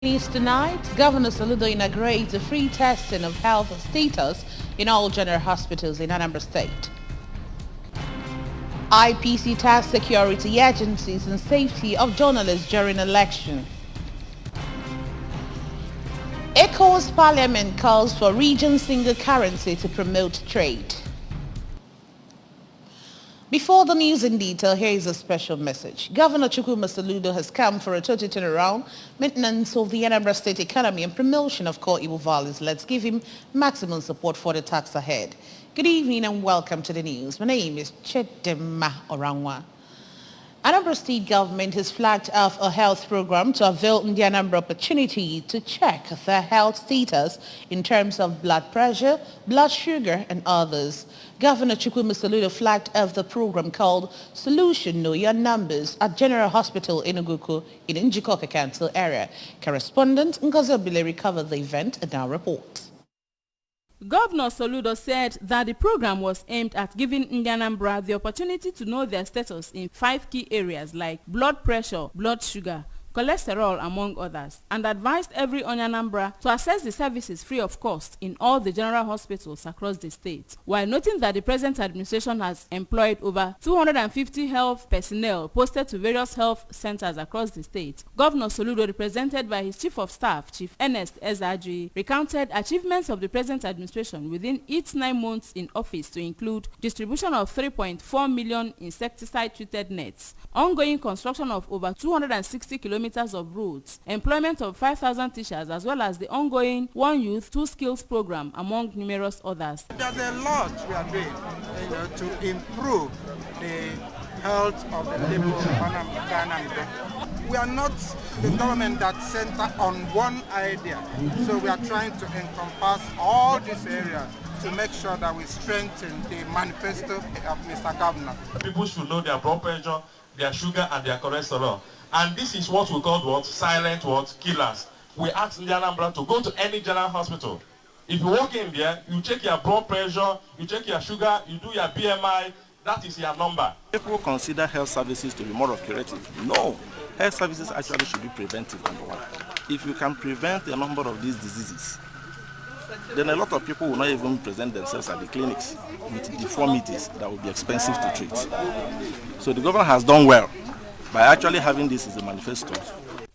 News tonight, Governor Saludo inaugurates a free testing of health status in all general hospitals in Anambra State. IPC task security agencies and safety of journalists during election. ECOWAS Parliament calls for region single currency to promote trade. Before the news in detail, here is a special message. Governor Chukwuma Soludo has come for a total turnaround, maintenance of the Anambra State economy and promotion of core Igbo values. Let's give him maximum support for the task ahead. Good evening and welcome to the news. My name is Chedema Orangwa. Anambra State government has flagged off a health program to avail the Anambra opportunity to check their health status in terms of blood pressure, blood sugar, and others. Governor Chukwuma Soludo flagged off the program called Solution Know Your Numbers at General Hospital in Oguku in Njikoka Council area. Correspondent Ngozi Obileri covered the event and now reports. Governor Soludo said that the program was aimed at giving Anambra the opportunity to know their status in 5 key areas like blood pressure, blood sugar, cholesterol, among others, and advised every Anambra to access the services free of cost in all the general hospitals across the state, while noting that the present administration has employed over 250 health personnel posted to various health centers across the state. Governor Soludo, represented by his Chief of Staff, Chief Ernest Ezaji, recounted achievements of the present administration within its 9 months in office to include distribution of 3.4 million insecticide-treated nets, ongoing construction of over 260 kilometers of roads, employment of 5,000 teachers, as well as the ongoing One Youth, Two Skills program, among numerous others. There's a lot we are doing to improve the health of the people of Anambra. We are not the government that center on one idea, so we are trying to encompass all these areas to make sure that we strengthen the manifesto of Mr. Governor. People should know their blood pressure, their sugar, and their cholesterol. And this is what we call silent killers. We ask Anambra to go to any general hospital. If you walk in there, you check your blood pressure, you check your sugar, you do your BMI, that is your number. People consider health services to be more of curative. No, health services actually should be preventive, number one. If you can prevent a number of these diseases, then a lot of people will not even present themselves at the clinics with deformities that will be expensive to treat. So the government has done well by actually having this as a manifesto.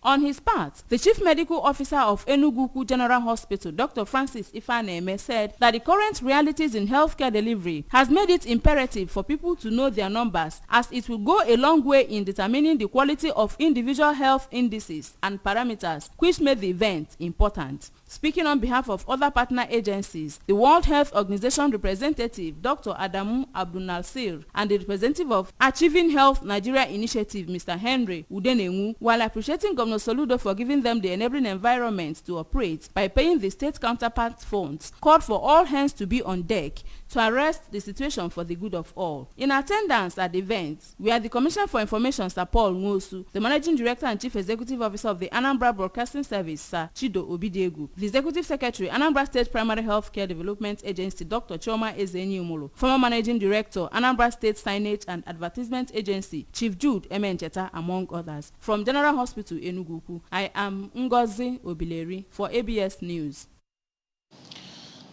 On his part, the Chief Medical Officer of Enugu General Hospital, Dr. Francis Ifaneme, said that the current realities in healthcare delivery has made it imperative for people to know their numbers, as it will go a long way in determining the quality of individual health indices and parameters, which made the event important. Speaking on behalf of other partner agencies, the World Health Organization representative, Dr. Adamu Abdunasir, and the representative of Achieving Health Nigeria Initiative, Mr. Henry Udenengu, while appreciating Governor Soludo for giving them the enabling environment to operate by paying the state counterpart funds, called for all hands to be on deck to arrest the situation for the good of all. In attendance at the event were the Commissioner for Information, Sir Paul Nwosu, the Managing Director and Chief Executive Officer of the Anambra Broadcasting Service, Sir Chido Obidiegu, the Executive Secretary, Anambra State Primary Health Care Development Agency, Dr. Choma Ezenyiumolo, former Managing Director, Anambra State Signage and Advertisement Agency, Chief Jude Emencheta, among others. From General Hospital Enugu, I am Ngozi Obileri for ABS News.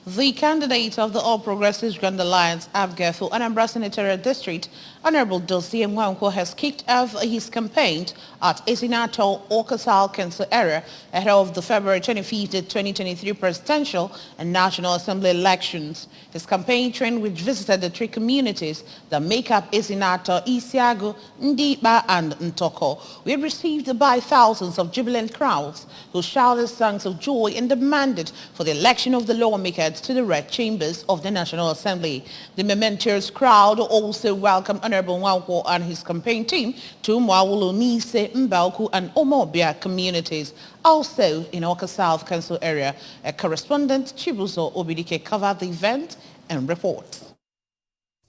The candidate of the All Progressives Grand Alliance, APGA, for Anambra Senatorial District, Honorable Dozie Nwankwo, has kicked off his campaign at Ezinato, Okasal Council area ahead of the February 25th, 2023 presidential and National Assembly elections. His campaign train, which visited the 3 communities that make up Ezinato, Isiago, Ndiba, and Ntoko, we received by thousands of jubilant crowds who shouted songs of joy and demanded for the election of the lawmakers to the red chambers of the National Assembly. The momentous crowd also welcomed Honorable Nwankwo and his campaign team to Mwawulu, Nise, Mbauku, and Omobia communities. Also in Oka South Council area, a correspondent Chibuzo Obidike covered the event and reports.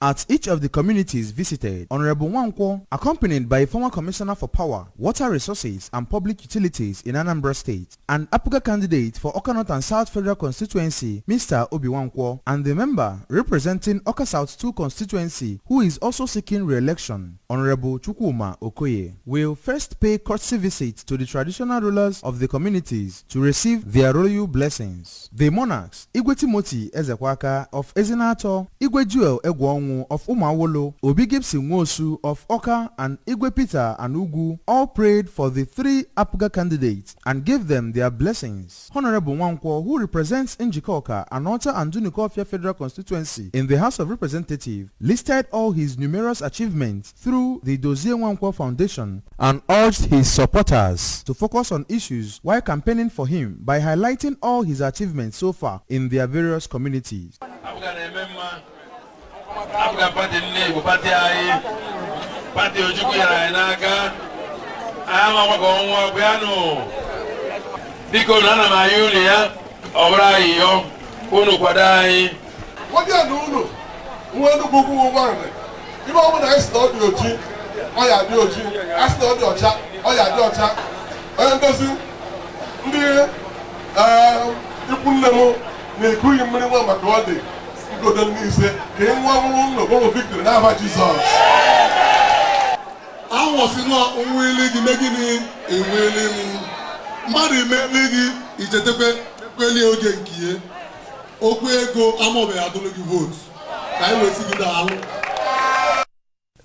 At each of the communities visited, Honorable Nwankwo, accompanied by a former Commissioner for Power, Water Resources and Public Utilities in Anambra State, and APGA candidate for Awka North and South Federal Constituency, Mr. Obi Nwankwo, and the member representing Awka South 2 constituency, who is also seeking re-election, Honorable Chukwuma Okoye, will first pay courtesy visits to the traditional rulers of the communities to receive their royal blessings. The monarchs, Igwe Timothy Ezekwaka of Ezinato, Igwe Joel Egwonwu of Umawolo, Obi Gibson Nwosu of Awka, and Igwe Peter Anugu all prayed for the 3 APGA candidates and gave them their blessings. Honorable Nwankwo, who represents Njikoka, Anota and Dunukofia Federal Constituency in the House of Representatives, listed all his numerous achievements through the Dozie Nwankwo Foundation and urged his supporters to focus on issues while campaigning for him by highlighting all his achievements so far in their various communities.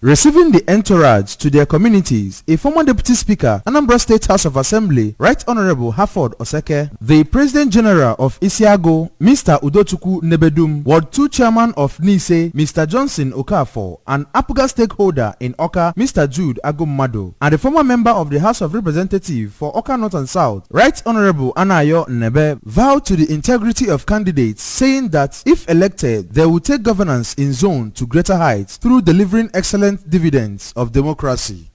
Receiving the entourage to their communities, a former Deputy Speaker, Anambra State House of Assembly, Right Honorable Harford Oseke, the President General of Isiago, Mr. Udochukwu Nebedum, Ward 2 Chairman of Nise, Mr. Johnson Okafor, and APGA stakeholder in Awka, Mr. Jude Agumado, and the former member of the House of Representatives for Awka North and South, Right Honorable Anayo Nebe, vowed to the integrity of candidates, saying that if elected, they will take governance in zone to greater heights through delivering excellent dividends of democracy.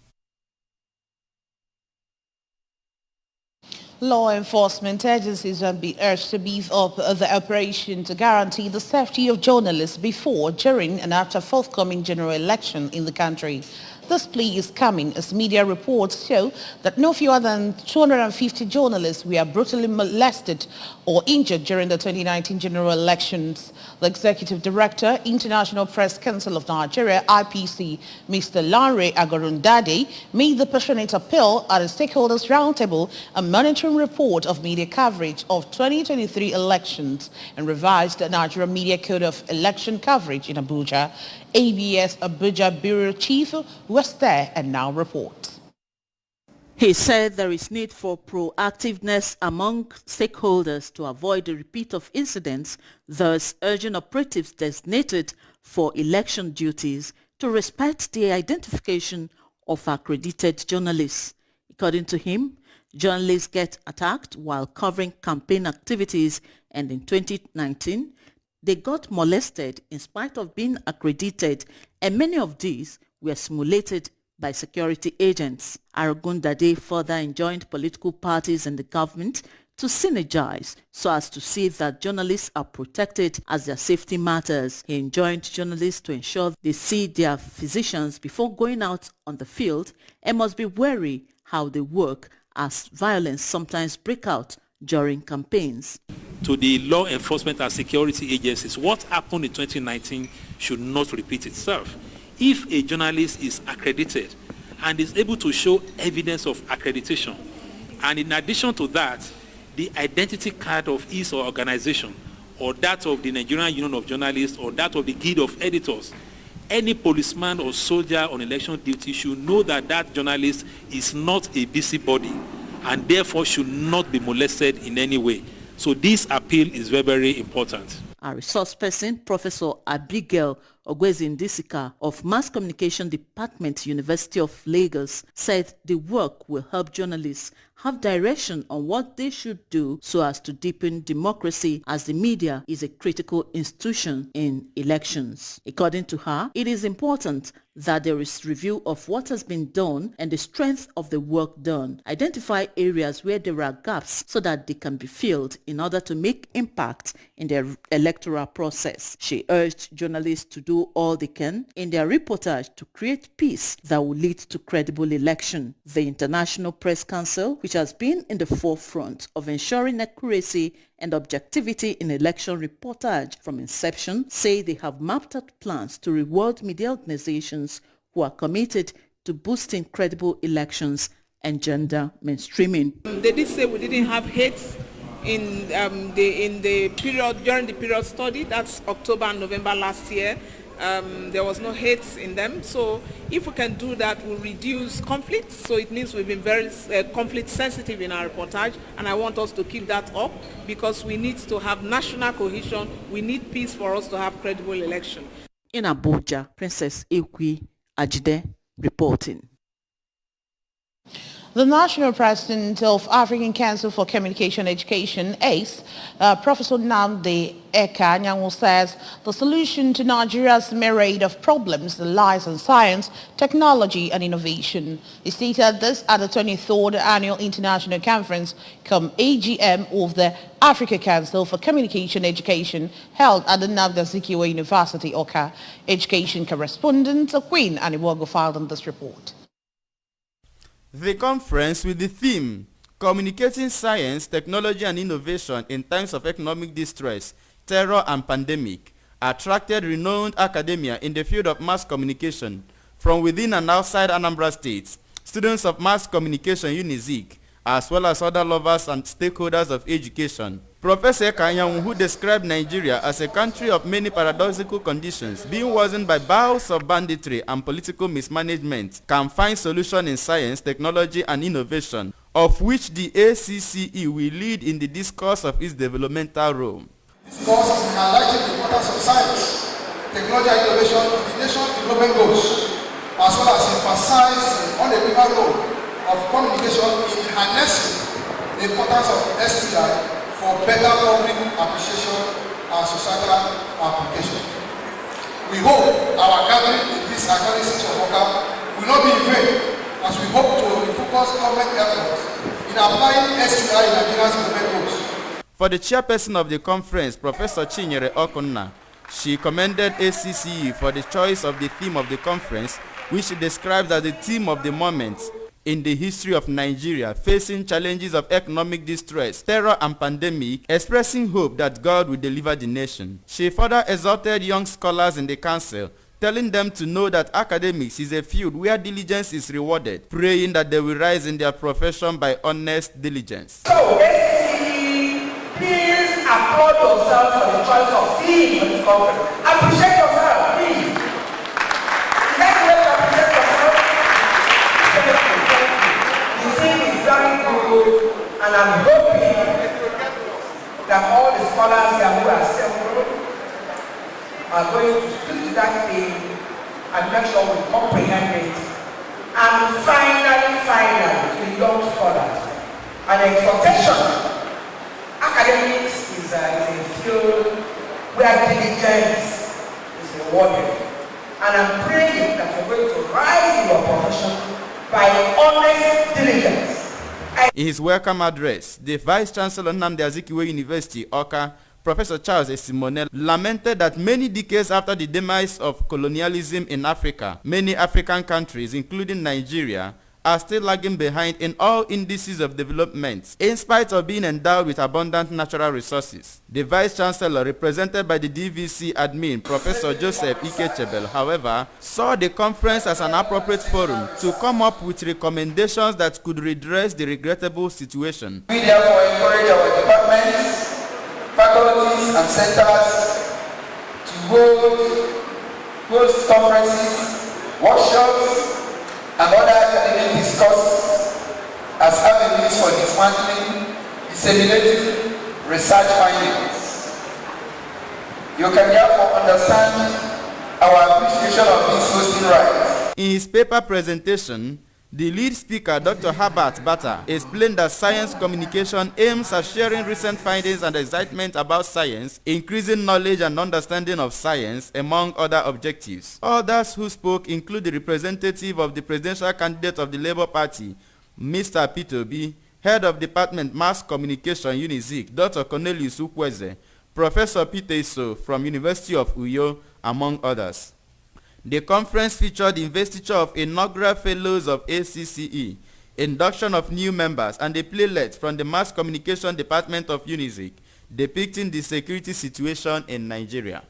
Law enforcement agencies have been urged to beef up the operation to guarantee the safety of journalists before, during and after forthcoming general election in the country. This plea is coming as media reports show that no fewer than 250 journalists were brutally molested or injured during the 2019 general elections. The Executive Director, International Press Council of Nigeria, IPC, Mr. Lanre Agorundade, made the passionate appeal at a stakeholders roundtable, a monitoring report of media coverage of 2023 elections and revised the Nigeria Media Code of Election Coverage in Abuja. ABS Abuja Bureau Chief was there and now reports. He said there is need for proactiveness among stakeholders to avoid a repeat of incidents, thus urging operatives designated for election duties to respect the identification of accredited journalists. According to him, journalists get attacked while covering campaign activities, and in 2019, they got molested in spite of being accredited, and many of these were simulated by security agents. Agorundade further enjoined political parties and the government to synergize so as to see that journalists are protected as their safety matters. He enjoined journalists to ensure they see their physicians before going out on the field and must be wary how they work, as violence sometimes breaks out during campaigns. To the law enforcement and security agencies, what happened in 2019 should not repeat itself. If a journalist is accredited and is able to show evidence of accreditation, and in addition to that, the identity card of his or organization, or that of the Nigerian Union of Journalists, or that of the Guild of Editors, any policeman or soldier on election duty should know that that journalist is not a busybody and therefore should not be molested in any way. So this appeal is very, very important. A resource person, Professor Abigail Ogwezindisika of Mass Communication Department, University of Lagos, said the work will help journalists have direction on what they should do so as to deepen democracy, as the media is a critical institution in elections. According to her, it is important that there is review of what has been done and the strength of the work done. Identify areas where there are gaps so that they can be filled in order to make impact in the electoral process. She urged journalists to do do all they can in their reportage to create peace that will lead to credible election. The International Press Council, which has been in the forefront of ensuring accuracy and objectivity in election reportage from inception, say they have mapped out plans to reward media organizations who are committed to boosting credible elections and gender mainstreaming. They did say we didn't have hate in the period, during the period study, that's October and November last year. There was no hate in them. So if we can do that, we'll reduce conflicts. So it means we've been very conflict sensitive in our reportage, and I want us to keep that up because we need to have national cohesion. We need peace for us to have credible election. In Abuja, Princess Ekwi Ajide reporting. The National President of African Council for Communication Education, ACE, Professor Nnamdi Eka Anyanwu, says the solution to Nigeria's myriad of problems lies in science, technology and innovation. He stated this at the 23rd Annual International Conference, AGM of the Africa Council for Communication Education, held at the Nnamdi Azikiwe University, Awka. Education correspondent Queen Aniwogo filed on this report. The conference, with the theme Communicating Science, Technology and Innovation in Times of Economic Distress, Terror and Pandemic, attracted renowned academia in the field of mass communication from within and outside Anambra State, students of mass communication UNIZIK, as well as other lovers and stakeholders of education. Professor Eka Anyanwu, who described Nigeria as a country of many paradoxical conditions, being worsened by bouts of banditry and political mismanagement, can find solution in science, technology and innovation, of which the ACCE will lead in the discourse of its developmental role. This course is highlighting the importance of science, technology and innovation in the nation's development goals, as well as emphasize on the unequivocal role of communication in harnessing the importance of STI for better public appreciation and societal application. We hope our gathering in this iconic city of Awka will not be in vain, as we hope to refocus government efforts in applying STI in Nigeria's development goals. For the chairperson of the conference, Professor Chinyere Okonna, she commended ACCE for the choice of the theme of the conference, which she describes as the theme of the moment in the history of Nigeria, facing challenges of economic distress, terror and pandemic, expressing hope that God will deliver the nation. She further exhorted young scholars in the council, telling them to know that academics is a field where diligence is rewarded, praying that they will rise in their profession by honest diligence. So, SCE, please applaud yourself for the choice of theme for this conference. Appreciate yourself, please. Is that the way to appreciate yourself? The theme is very good, and I'm hoping that all the scholars here who are assembled are going to speak to that theme and make sure we comprehend it. And finally, to young scholars, an exhortation. Academics is a field where diligence is rewarded. And I'm praying that you're going to rise in your profession by honest diligence. In his welcome address, the Vice Chancellor Nnamdi Azikiwe University, Awka, Professor Charles Esimonel, lamented that many decades after the demise of colonialism in Africa, many African countries, including Nigeria, are still lagging behind in all indices of development, in spite of being endowed with abundant natural resources. The Vice Chancellor, represented by the DVC admin, Professor Joseph Ikechebel, however, saw the conference as an appropriate forum to come up with recommendations that could redress the regrettable situation. We therefore encourage our departments, faculties and centers to host conferences, workshops, and other academic discourse as avenues for dismantling, disseminating research findings. You can therefore understand our appreciation of this hosting right. In his paper presentation, the lead speaker, Dr. Herbert Bata, explained that science communication aims at sharing recent findings and excitement about science, increasing knowledge and understanding of science, among other objectives. Others who spoke include the representative of the presidential candidate of the Labour Party, Mr. Peter Obi, head of Department Mass Communication UNIZIK, Dr. Cornelius Ukweze, Professor Peter Iso from University of Uyo, among others. The conference featured investiture of inaugural fellows of ACCE, induction of new members, and a playlet from the Mass Communication Department of UNIZIK depicting the security situation in Nigeria.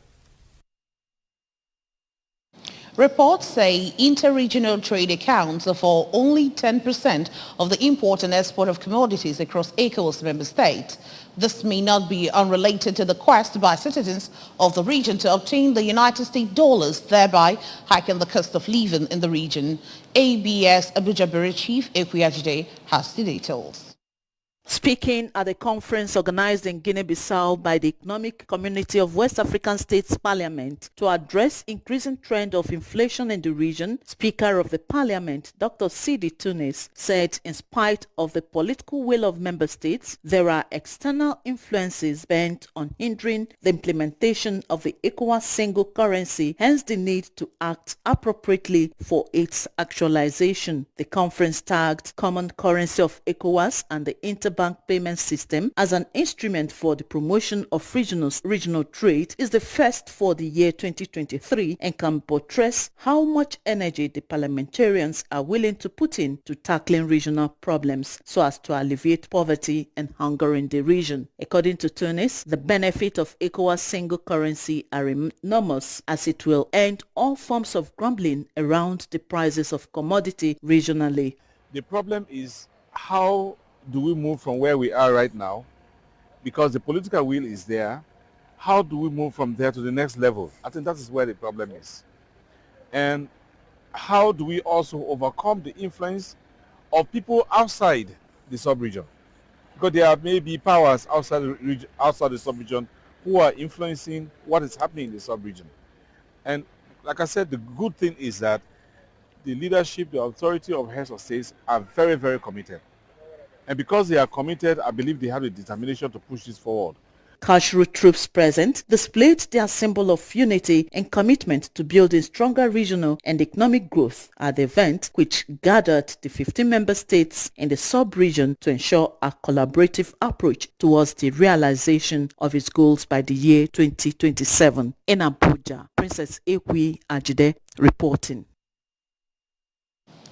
Reports say inter-regional trade accounts for only 10% of the import and export of commodities across ECOWAS member states. This may not be unrelated to the quest by citizens of the region to obtain the United States dollars, thereby hiking the cost of living in the region. ABS Abuja Bureau Chief Ekwiyajide has the details. Speaking at a conference organized in Guinea-Bissau by the Economic Community of West African States Parliament to address increasing trend of inflation in the region, Speaker of the Parliament, Dr. Sidi Tunis, said in spite of the political will of member states, there are external influences bent on hindering the implementation of the ECOWAS single currency, hence the need to act appropriately for its actualization. The conference tagged Common Currency of ECOWAS and the Interbank Payment System as an instrument for the promotion of regional trade is the first for the year 2023 and can portray how much energy the parliamentarians are willing to put into tackling regional problems so as to alleviate poverty and hunger in the region. According to Tunis, the benefit of ECOWAS single currency are enormous as it will end all forms of grumbling around the prices of commodity regionally. The problem is how do we move from where we are right now? Because the political will is there. How do we move from there to the next level? I think that is where the problem is. And how do we also overcome the influence of people outside the sub-region? Because there may be powers outside the sub-region who are influencing what is happening in the sub-region. And like I said, the good thing is that the leadership, the authority of heads of states are very, very committed. And because they are committed, I believe they have the determination to push this forward. Cultural troops present displayed their symbol of unity and commitment to building stronger regional and economic growth at the event, which gathered the 15 member states in the sub-region to ensure a collaborative approach towards the realization of its goals by the year 2027. In Abuja, Princess Ekwiyajide reporting.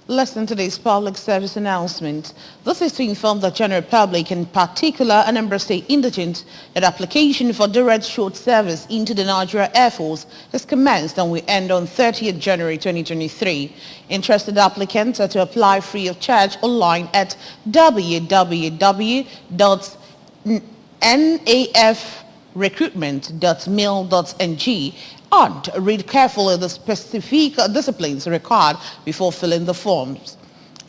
Listen to this public service announcement. This is to inform the general public, in particular Anambra State indigents, that application for direct short service into the Nigeria Air Force has commenced and will end on 30th January 2023. Interested applicants are to apply free of charge online at www.nafrecruitment.mil.ng and read carefully the specific disciplines required before filling the forms.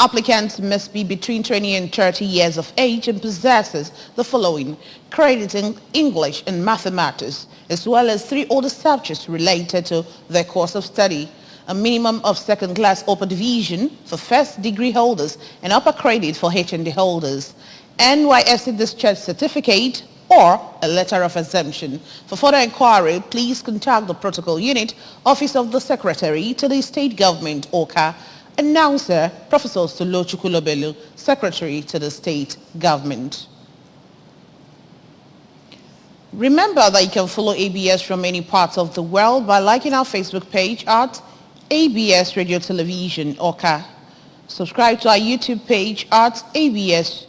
Applicants must be between 20 and 30 years of age and possesses the following: credit in English and mathematics, as well as 3 other subjects related to their course of study. A minimum of second-class upper division for first degree holders and upper credit for HND holders. NYSC discharge certificate or a letter of exemption. For further inquiry, please contact the Protocol Unit, Office of the Secretary to the State Government, OCA. Announcer, Professor Solo Chukulobelu, Secretary to the State Government. Remember that you can follow ABS from many parts of the world by liking our Facebook page at ABS Radio Television, OCA. Subscribe to our YouTube page at ABS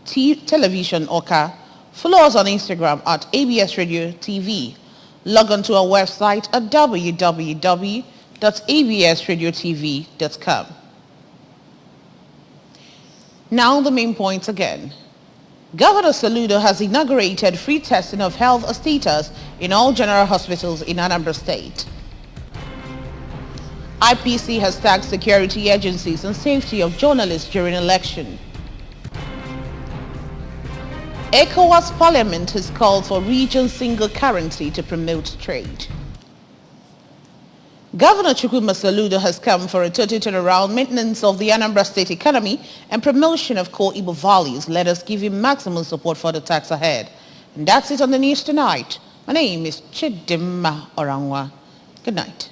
Television, OCA. Follow us on Instagram at ABS Radio TV. Log on to our website at www.absradiotv.com. Now the main points again. Governor Soludo has inaugurated free testing of health status in all general hospitals in Anambra State. IPC has tagged security agencies and safety of journalists during election. ECOWAS Parliament has called for region single currency to promote trade. Governor Chukwuma Soludo has come for a total turnaround, maintenance of the Anambra State economy and promotion of core Igbo values. Let us give him maximum support for the task ahead. And that's it on the news tonight. My name is Chidimma Orangwa. Good night.